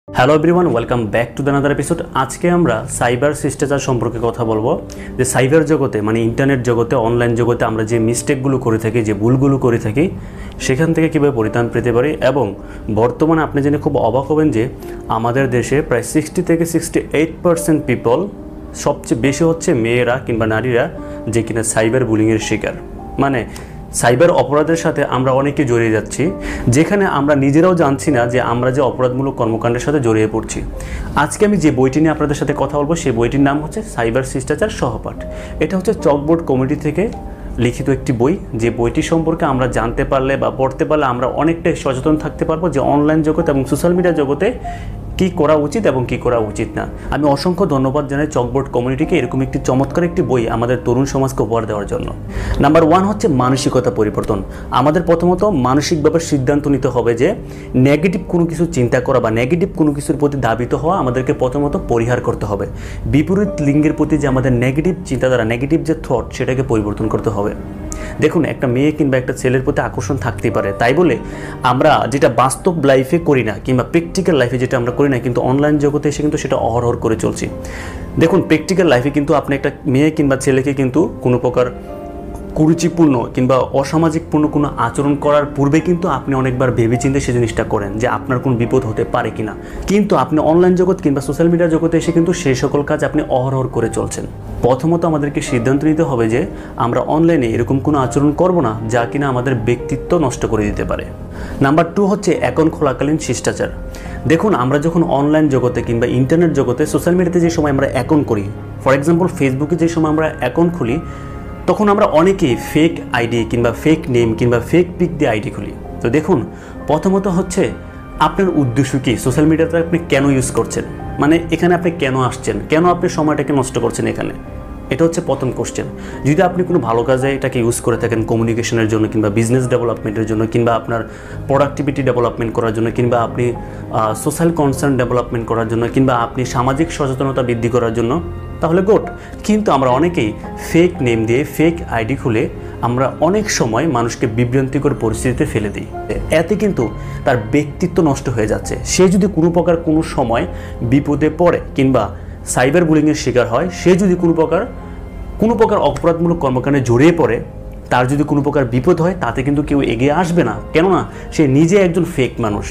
Hello everyone, welcome back to the another episode. আজকে আমরা cyber শিষ্টাচার সম্পর্কে কথা বলবো। যে সাইবার জগতে মানে ইন্টারনেট জগতে, অনলাইন জগতে আমরা যে মিস্টেকগুলো করে থাকি, যে ভুলগুলো করে থাকি, সেখান থেকে কীভাবে পরিত্রাণ পেতে পারি। এবং বর্তমানে আপনি জেনে খুব অবাক হবেন যে আমাদের দেশে প্রায় 60 থেকে 68% পিপল, সবচেয়ে বেশি হচ্ছে মেয়েরা কিংবা নারীরা, যে কিনা সাইবার বুলিংয়ের শিকার। মানে সাইবার অপরাধের সাথে আমরা অনেকে জড়িয়ে যাচ্ছি, যেখানে আমরা নিজেরাও জানছি না যে আমরা যে অপরাধমূলক কর্মকাণ্ডের সাথে জড়িয়ে পড়ছি। আজকে আমি যে বইটি নিয়ে আপনাদের সাথে কথা বলবো, সেই বইটির নাম হচ্ছে সাইবার শিষ্টাচার সহপাঠ। এটা হচ্ছে চকবোর্ড কমিটি থেকে লিখিত একটি বই। যে বইটি সম্পর্কে আমরা জানতে পারলে বা পড়তে পারলে আমরা অনেকটাই সচেতন থাকতে পারবো যে অনলাইন জগৎ এবং সোশ্যাল মিডিয়া জগতে কী করা উচিত এবং কী করা উচিত না। আমি অসংখ্য ধন্যবাদ জানাই চকবোর্ড কমিউনিটিকে এরকম একটি চমৎকার একটি বই আমাদের তরুণ সমাজকে উপহার দেওয়ার জন্য। নাম্বার 1 হচ্ছে মানসিকতা পরিবর্তন। আমাদের প্রথমত মানসিকভাবে সিদ্ধান্ত নিতে হবে যে নেগেটিভ কোনো কিছু চিন্তা করা বা নেগেটিভ কোনো কিছুর প্রতি ধাবিত হওয়া আমাদেরকে প্রথমত পরিহার করতে হবে। বিপরীত লিঙ্গের প্রতি যে আমাদের নেগেটিভ চিন্তাধারা, নেগেটিভ যে থট, সেটাকে পরিবর্তন করতে হবে। দেখুন, একটা মেয়ে কিংবা একটা ছেলের প্রতি আকর্ষণ থাকতেই পারে, তাই বলে আমরা যেটা বাস্তব লাইফে করি না কিংবা প্র্যাকটিক্যাল লাইফে যেটা আমরা করি না, কিন্তু অনলাইন জগতে এসে কিন্তু সেটা অহরহ করে চলছি। দেখুন, প্র্যাকটিক্যাল লাইফে কিন্তু আপনি একটা মেয়ে কিংবা ছেলেকে কিন্তু কোনো প্রকার কুরুচিপূর্ণ কিংবা অসামাজিকপূর্ণ কোনো আচরণ করার পূর্বে কিন্তু আপনি অনেকবার ভেবেচিন্তে সেই জিনিসটা করেন যে আপনার কোনো বিপদ হতে পারে কিনা। কিন্তু আপনি অনলাইন জগৎ কিংবা সোশ্যাল মিডিয়া জগতে এসে কিন্তু সেই সকল কাজ আপনি অহরহ করে চলছেন। প্রথমত আমাদেরকে সিদ্ধান্ত নিতে হবে যে আমরা অনলাইনে এরকম কোনো আচরণ করব না যা কিনা আমাদের ব্যক্তিত্ব নষ্ট করে দিতে পারে। নাম্বার 2 হচ্ছে অ্যাকাউন্ট খোলাকালীন শিষ্টাচার। দেখুন, আমরা যখন অনলাইন জগতে কিংবা ইন্টারনেট জগতে সোশ্যাল মিডিয়াতে যে সময় আমরা অ্যাকাউন্ট করি, ফর এক্সাম্পল ফেসবুকে যে সময় আমরা অ্যাকাউন্ট খুলি, তখন আমরা অনেকেই ফেক আইডি কিংবা ফেক নেম কিংবা ফেক পিক দিয়ে আইডি খুলি। তো দেখুন, প্রথমত হচ্ছে আপনার উদ্দেশ্য কী, সোশ্যাল মিডিয়াতে আপনি কেন ইউজ করছেন, মানে এখানে আপনি কেন আসছেন, কেন আপনি সময়টাকে নষ্ট করছেন এখানে, এটা হচ্ছে প্রথম কোশ্চেন। যদি আপনি কোনো ভালো কাজে এটাকে ইউজ করে থাকেন, কমিউনিকেশনের জন্য কিংবা বিজনেস ডেভেলপমেন্টের জন্য কিংবা আপনার প্রোডাক্টিভিটি ডেভেলপমেন্ট করার জন্য কিংবা আপনি সোশ্যাল কনসার্ন ডেভেলপমেন্ট করার জন্য কিংবা আপনি সামাজিক সচেতনতা বৃদ্ধি করার জন্য, তাহলে গুড। কিন্তু আমরা অনেকেই ফেক নেম দিয়ে ফেক আইডি খুলে আমরা অনেক সময় মানুষকে বিভ্রান্তিকর পরিস্থিতিতে ফেলে দিই। এতে কিন্তু তার ব্যক্তিত্ব নষ্ট হয়ে যাচ্ছে। সে যদি কোনো প্রকার কোনো সময় বিপদে পড়ে কিংবা সাইবার বুলিংয়ের শিকার হয়, সে যদি কোনো প্রকার অপরাধমূলক কর্মকাণ্ডে জড়িয়ে পড়ে, তার যদি কোনো প্রকার বিপদ হয়, তাতে কিন্তু কেউ এগিয়ে আসবে না, কেননা সে নিজে একজন ফেক মানুষ।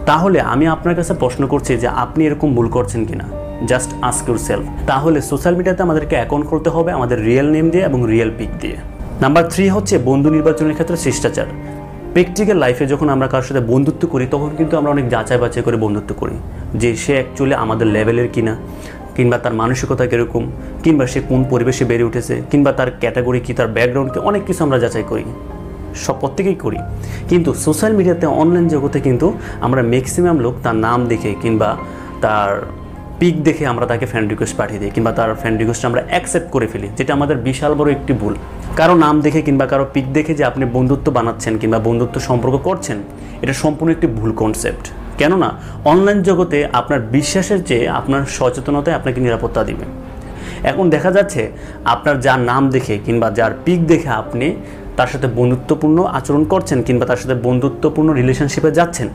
তাহলে আমি আপনার কাছে প্রশ্ন করছি যে আপনি এরকম ভুল করছেন কিনা, জাস্ট আস্ক ইউরসেলফ। তাহলে সোশ্যাল মিডিয়াতে আমাদেরকে অ্যাকাউন্ট করতে হবে আমাদের রিয়েল নেম দিয়ে এবং রিয়েল পিক দিয়ে। নাম্বার 3 হচ্ছে বন্ধু নির্বাচনের ক্ষেত্রে শিষ্টাচার। প্র্যাকটিক্যাল লাইফে যখন আমরা কারোর সাথে বন্ধুত্ব করি, তখন কিন্তু আমরা অনেক যাচাই বাছাই করে বন্ধুত্ব করি যে সে অ্যাকচুয়ালি আমাদের লেভেলের কিনা, কিংবা তার মানসিকতা কীরকম, কিংবা সে কোন পরিবেশে বেড়ে উঠেছে, কিংবা তার ক্যাটাগরি কী, তার ব্যাকগ্রাউন্ড কী, অনেক কিছু আমরা যাচাই করি, সব প্রত্যেকেই করি। কিন্তু সোশ্যাল মিডিয়াতে, অনলাইন জগতে কিন্তু আমরা ম্যাক্সিমাম লোক তার নাম দেখে কিংবা তার পিক দেখে আমরা তাকে ফ্রেন্ড রিকোয়েস্ট পাঠিয়ে দিই কিংবা তার ফ্রেন্ড রিকোয়েস্ট আমরা অ্যাকসেপ্ট করে ফেলি, যেটা আমাদের বিশাল বড় একটি ভুল। কারো নাম দেখে কিংবা কারো পিক দেখে যে আপনি বন্ধুত্ব বানাচ্ছেন কিংবা বন্ধুত্ব সম্পর্ক করছেন, এটা সম্পূর্ণ একটি ভুল কনসেপ্ট। কেননা অনলাইন জগতে আপনার বিশ্বাসের চেয়ে আপনার সচেতনতায় আপনাকে নিরাপত্তা দিবে। এখন দেখা যাচ্ছে আপনার যার নাম দেখে কিংবা যার পিক দেখে আপনি তার সাথে বন্ধুত্বপূর্ণ আচরণ করছেন কিংবা তার সাথে বন্ধুত্বপূর্ণ রিলেশনশিপে যাচ্ছেন,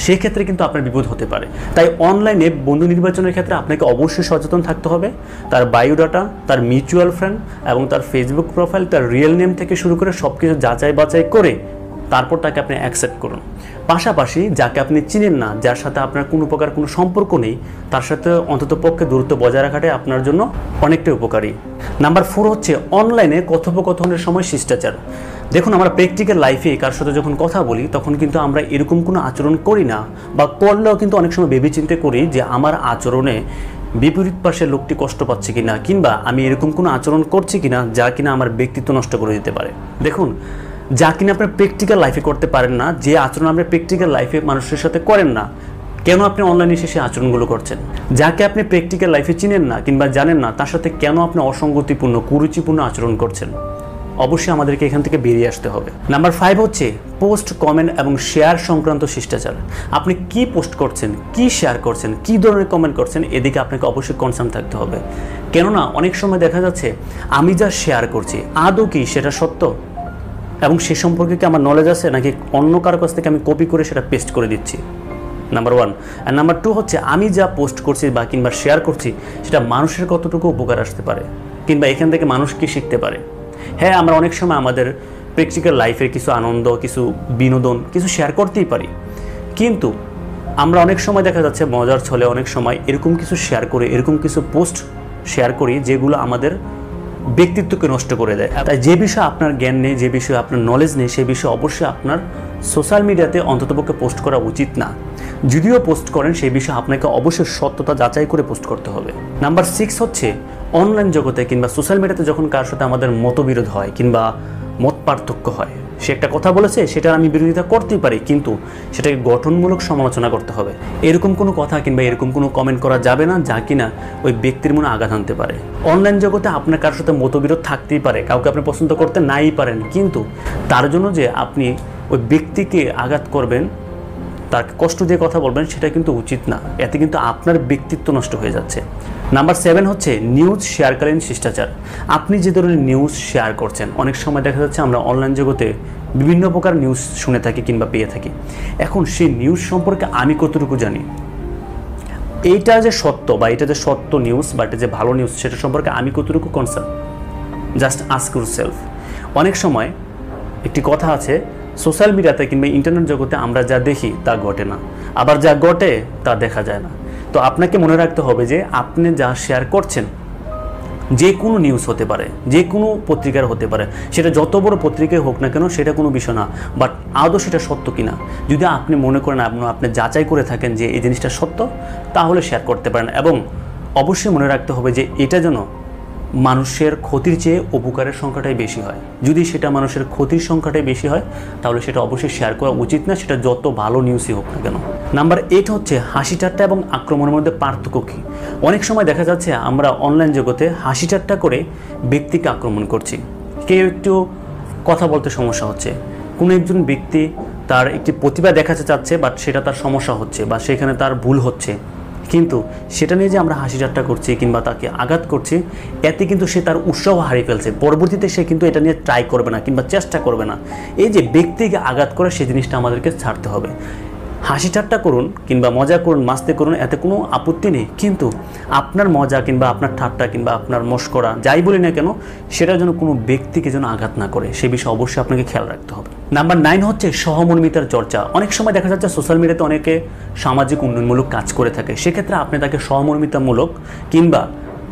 সেক্ষেত্রে কিন্তু আপনার বিপদ হতে পারে। তাই অনলাইনে বন্ধু নির্বাচনের ক্ষেত্রে আপনাকে অবশ্যই সচেতন থাকতে হবে। তার বায়োডাটা, তার মিউচুয়াল ফ্রেন্ড এবং তার ফেসবুক প্রোফাইল, তার রিয়েল নেম থেকে শুরু করে সব কিছু যাচাই বাছাই করে তারপর তাকে আপনি অ্যাকসেপ্ট করুন। পাশাপাশি যাকে আপনি চিনেন না, যার সাথে আপনার কোনো প্রকার কোনো সম্পর্ক নেই, তার সাথে অন্তত পক্ষে দূরত্ব বজায় রাখাটাই আপনার জন্য অনেকটাই উপকারী। নাম্বার 4 হচ্ছে অনলাইনে কথোপকথনের সময় শিষ্টাচার। দেখুন, আমরা প্র্যাকটিক্যাল লাইফে কার সাথে যখন কথা বলি, তখন কিন্তু আমরা এরকম কোনো আচরণ করি না, বা করলেও কিন্তু অনেক সময় ভেবেচিন্তে করি যে আমার আচরণে বিপরীত পাশের লোকটি কষ্ট পাচ্ছে কিনা, কিংবা আমি এরকম কোনো আচরণ করছি কিনা যা কিনা আমার ব্যক্তিত্ব নষ্ট করে দিতে পারে। দেখুন, যা কিনা আপনার প্র্যাকটিক্যাল লাইফে করতে পারেন না, যে আচরণ আপনি প্র্যাকটিক্যাল লাইফে মানুষের সাথে করেন না, কেন আপনি অনলাইনে এসে সেই আচরণগুলো করছেন? যাকে আপনি প্র্যাকটিক্যাল লাইফে চিনেন না কিংবা জানেন না, তার সাথে কেন আপনি অসঙ্গতিপূর্ণ, কুরুচিপূর্ণ আচরণ করছেন? অবশ্যই আমাদেরকে এখান থেকে বেরিয়ে আসতে হবে। নাম্বার 5 হচ্ছে পোস্ট, কমেন্ট এবং শেয়ার সংক্রান্ত শিষ্টাচার। আপনি কি পোস্ট করছেন, কি শেয়ার করছেন, কি ধরনের কমেন্ট করছেন, এদিকে আপনাকে অবশ্যই কনসার্ন থাকতে হবে। কেননা অনেক সময় দেখা যাচ্ছে আমি যা শেয়ার করছি আদৌ কি সেটা সত্য, এবং সে সম্পর্কে কি আমার নলেজ আছে, নাকি অন্য কারো কাছ থেকে আমি কপি করে সেটা পেস্ট করে দিচ্ছি। নাম্বার 1। আর নাম্বার 2 হচ্ছে আমি যা পোস্ট করছি বা কিংবা শেয়ার করছি সেটা মানুষের কতটুকু উপকার আসতে পারে, কিংবা এখান থেকে মানুষ কি শিখতে পারে। হ্যাঁ, আমরা অনেক সময় আমাদের প্র্যাকটিক্যাল লাইফের কিছু আনন্দ, কিছু বিনোদন, কিছু শেয়ার করতেই পারি, কিন্তু আমরা অনেক সময় দেখা যাচ্ছে মজার ছলে অনেক সময় এরকম কিছু শেয়ার করি, এরকম কিছু পোস্ট শেয়ার করি যেগুলো আমাদের ব্যক্তিত্বকে নষ্ট করে দেয়। তাই যে বিষয়ে আপনার জ্ঞান নেই, যে বিষয়ে আপনার নলেজ নেই, সেই বিষয়ে অবশ্যই আপনার সোশ্যাল মিডিয়াতে অন্ততপক্ষে পোস্ট করা উচিত না। যদিও পোস্ট করেন সেই বিষয়ে আপনাকে অবশ্যই সত্যতা যাচাই করে পোস্ট করতে হবে। নাম্বার 6 হচ্ছে অনলাইন জগতে কিংবা সোশ্যাল মিডিয়াতে যখন কার সাথে আমাদের মতবিরোধ হয় কিংবা মত পার্থক্য হয়, সে একটা কথা বলেছে সেটা আমি বিরোধিতা করতেই পারি, কিন্তু সেটাকে গঠনমূলক সমালোচনা করতে হবে। এরকম কোনো কথা কিংবা এরকম কোনো কমেন্ট করা যাবে না যা কিনা ওই ব্যক্তির মনে আঘাত আনতে পারে। অনলাইন জগতে আপনার কার সাথে মতবিরোধ থাকতেই পারে, কাউকে আপনি পছন্দ করতে নাই পারেন, কিন্তু তার জন্য যে আপনি ওই ব্যক্তিকে আঘাত করবেন, তাকে কষ্ট দিয়ে কথা বলবেন, সেটা কিন্তু উচিত না। এতে কিন্তু আপনার ব্যক্তিত্ব নষ্ট হয়ে যাচ্ছে। নাম্বার 7 হচ্ছে নিউজ শেয়ারকালীন শিষ্টাচার। আপনি যে ধরনের নিউজ শেয়ার করছেন, অনেক সময় দেখা যাচ্ছে আমরা অনলাইন জগতে বিভিন্ন প্রকার নিউজ শুনে থাকি কিংবা পেয়ে থাকি। এখন সেই নিউজ সম্পর্কে আমি কতটুকু জানি, এইটা যে সত্য বা এটা যে সত্য নিউজ বা এটা যে ভালো নিউজ, সেটা সম্পর্কে আমি কতটুকু কনসার্ন, জাস্ট আস্ক ইউরসেলফ। অনেক সময় একটি কথা আছে, সোশ্যাল মিডিয়াতে কিংবা ইন্টারনেট জগতে আমরা যা দেখি তা ঘটে না, আবার যা ঘটে তা দেখা যায় না। তো আপনাকে মনে রাখতে হবে যে আপনি যা শেয়ার করছেন, যে কোনো নিউজ হতে পারে, যে কোনো পত্রিকার হতে পারে, সেটা যত বড় পত্রিকায় হোক না কেন, সেটা কোনো বিষয় না, বাট আদৌ সেটা সত্য কিনা যদি আপনি মনে করেন, আপনি যাচাই করে থাকেন যে এই জিনিসটা সত্য, তাহলে শেয়ার করতে পারেন। এবং অবশ্যই মনে রাখতে হবে যে এটা যেন মানুষের ক্ষতির চেয়ে উপকারের সংখ্যাটাই বেশি হয়। যদি সেটা মানুষের ক্ষতির সংখ্যাটাই বেশি হয়, তাহলে সেটা অবশ্যই শেয়ার করা উচিত না, সেটা যত ভালো নিউজই হোক না কেন। নাম্বার 8 হচ্ছে হাসি ঠাট্টা এবং আক্রমণের মধ্যে পার্থক্য কী। অনেক সময় দেখা যাচ্ছে আমরা অনলাইন জগতে হাসি ঠাট্টা করে ব্যক্তিকে আক্রমণ করছি। কেউ একটু কথা বলতে সমস্যা হচ্ছে, কোনো একজন ব্যক্তি তার একটি প্রতিভা দেখাতে চাচ্ছে, বাট সেটা তার সমস্যা হচ্ছে বা সেখানে তার ভুল হচ্ছে, কিন্তু সেটা নিয়ে যে আমরা হাসি ঠাট্টা করছি কিংবা তাকে আঘাত করছি, এতে কিন্তু সে তার উৎসাহ হারিয়ে ফেলছে। পরবর্তীতে সে কিন্তু এটা নিয়ে ট্রাই করবে না কিংবা চেষ্টা করবে না। এই যে ব্যক্তিকে আঘাত করে, সেই জিনিসটা আমাদেরকে ছাড়তে হবে। হাসি ঠাট্টা করুন কিংবা মজা করুন, মাস্তি করুন, এতে কোনো আপত্তি নেই, কিন্তু আপনার মজা কিংবা আপনার ঠাট্টা কিংবা আপনার মশকরা যাই বলি না কেন, সেটা যেন কোনো ব্যক্তিকে যেন আঘাত না করে, সে বিষয়ে অবশ্যই আপনাকে খেয়াল রাখতে হবে। নাম্বার 9 হচ্ছে সহমর্মিতার চর্চা। অনেক সময় দেখা যাচ্ছে সোশ্যাল মিডিয়াতে অনেকে সামাজিক উন্নয়নমূলক কাজ করে থাকে, সেক্ষেত্রে আপনি তাকে সহমর্মিতামূলক কিংবা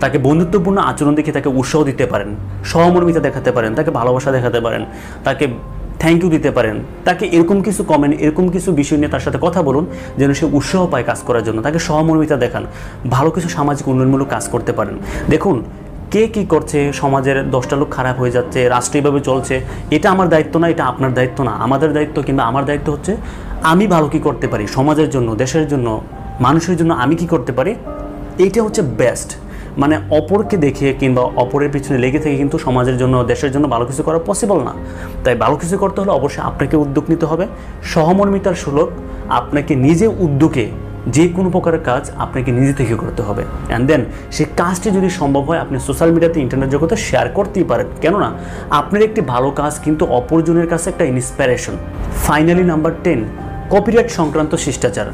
তাকে বন্ধুত্বপূর্ণ আচরণ দেখে তাকে উৎসাহ দিতে পারেন, সহমর্মিতা দেখাতে পারেন, তাকে ভালোবাসা দেখাতে পারেন, তাকে থ্যাংক ইউ দিতে পারেন, তাকে এরকম কিছু কমেন্ট, এরকম কিছু বিষয় নিয়ে তার সাথে কথা বলুন যেন সে উৎসাহ পায় কাজ করার জন্য, তাকে সহমর্মিতা দেখান, ভালো কিছু সামাজিক উন্নয়নমূলক কাজ করতে পারেন। দেখুন, কে কী করছে, সমাজের 10টা লোক খারাপ হয়ে যাচ্ছে, রাষ্ট্র এইভাবে চলছে, এটা আমার দায়িত্ব না, এটা আপনার দায়িত্ব না। আমাদের দায়িত্ব কিংবা আমার দায়িত্ব হচ্ছে আমি ভালো কী করতে পারি, সমাজের জন্য, দেশের জন্য, মানুষের জন্য আমি কি করতে পারি, এইটা হচ্ছে বেস্ট। মানে অপরকে দেখে কিংবা অপরের পিছনে লেগে থেকে কিন্তু সমাজের জন্য, দেশের জন্য ভালো কিছু করা পসিবল না। তাই ভালো কিছু করতে হলে অবশ্যই আপনাকে উদ্যোগ নিতে হবে। সহমর্মিতার সুলভ আপনাকে নিজে উদ্যোগে যে কোনো প্রকারের কাজ আপনাকে নিজে থেকে করতে হবে, অ্যান্ড দেন সেই কাজটি যদি সম্ভব হয় আপনি সোশ্যাল মিডিয়াতে, ইন্টারনেট জগতে শেয়ার করতেই পারেন। কেননা আপনার একটি ভালো কাজ কিন্তু অপরজনের কাছে একটা ইন্সপিরেশন। ফাইনালি নাম্বার 10, কপিরাইট সংক্রান্ত শিষ্টাচার।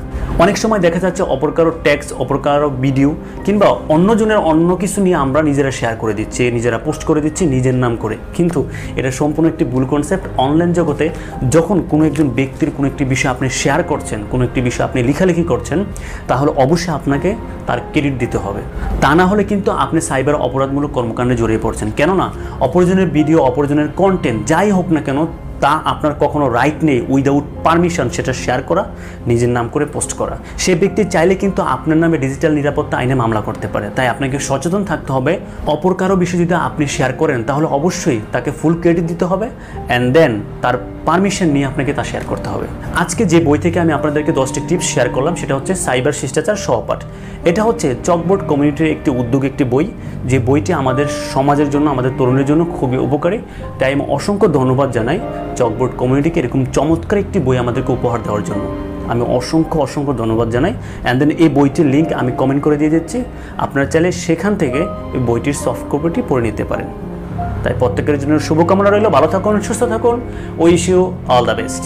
অনেক সময় দেখা যাচ্ছে অপর কারো টেক্সট, অপর কারো ভিডিও কিংবা অন্যজনের অন্য কিছু নিয়ে আমরা নিজেরা শেয়ার করে দিচ্ছি, নিজেরা পোস্ট করে দিচ্ছি নিজের নাম করে, কিন্তু এটা সম্পূর্ণ একটি ভুল কনসেপ্ট। অনলাইন জগতে যখন কোনো একজন ব্যক্তির কোনো একটি বিষয় আপনি শেয়ার করছেন, কোনো একটি বিষয় আপনি লেখালেখি করছেন, তাহলে অবশ্যই আপনাকে তার ক্রেডিট দিতে হবে। তা না হলে কিন্তু আপনি সাইবার অপরাধমূলক কর্মকাণ্ডে জড়িয়ে পড়ছেন। কেননা অপরজনের ভিডিও, অপরজনের কন্টেন্ট যাই হোক না কেন, তা আপনার কখনো রাইট নেই উইদাউট পারমিশন সেটা শেয়ার করা, নিজের নাম করে পোস্ট করা। সে ব্যক্তি চাইলে কিন্তু আপনার নামে ডিজিটাল নিরাপত্তা আইনে মামলা করতে পারে। তাই আপনাকে সচেতন থাকতে হবে। অপর কারো বিষয় যদি আপনি শেয়ার করেন, তাহলে অবশ্যই তাকে ফুল ক্রেডিট দিতে হবে, অ্যান্ড দেন তার পারমিশন নিয়ে আপনাকে তা শেয়ার করতে হবে। আজকে যে বই থেকে আমি আপনাদেরকে 10টি টিপস শেয়ার করলাম, সেটা হচ্ছে সাইবার শিষ্টাচার সহপাঠ। এটা হচ্ছে চকবোর্ড কমিউনিটির একটি উদ্যোগ, একটি বই, যে বইটি আমাদের সমাজের জন্য, আমাদের তরুণের জন্য খুবই উপকারী। তাই আমি অসংখ্য ধন্যবাদ জানাই চকবোর্ড কমিউনিটিকে এরকম চমৎকার একটি বই আমাদেরকে উপহার দেওয়ার জন্য। আমি অসংখ্য ধন্যবাদ জানাই। অ্যান্ড দেন এই বইটির লিঙ্ক আমি কমেন্ট করে দিয়ে দিচ্ছি, আপনারা চাইলে সেখান থেকে এই বইটির সফট কপিটি পড়ে নিতে পারেন। তাই প্রত্যেকের জন্য শুভকামনা রইল। ভালো থাকুন, সুস্থ থাকুন। Wish you all the best.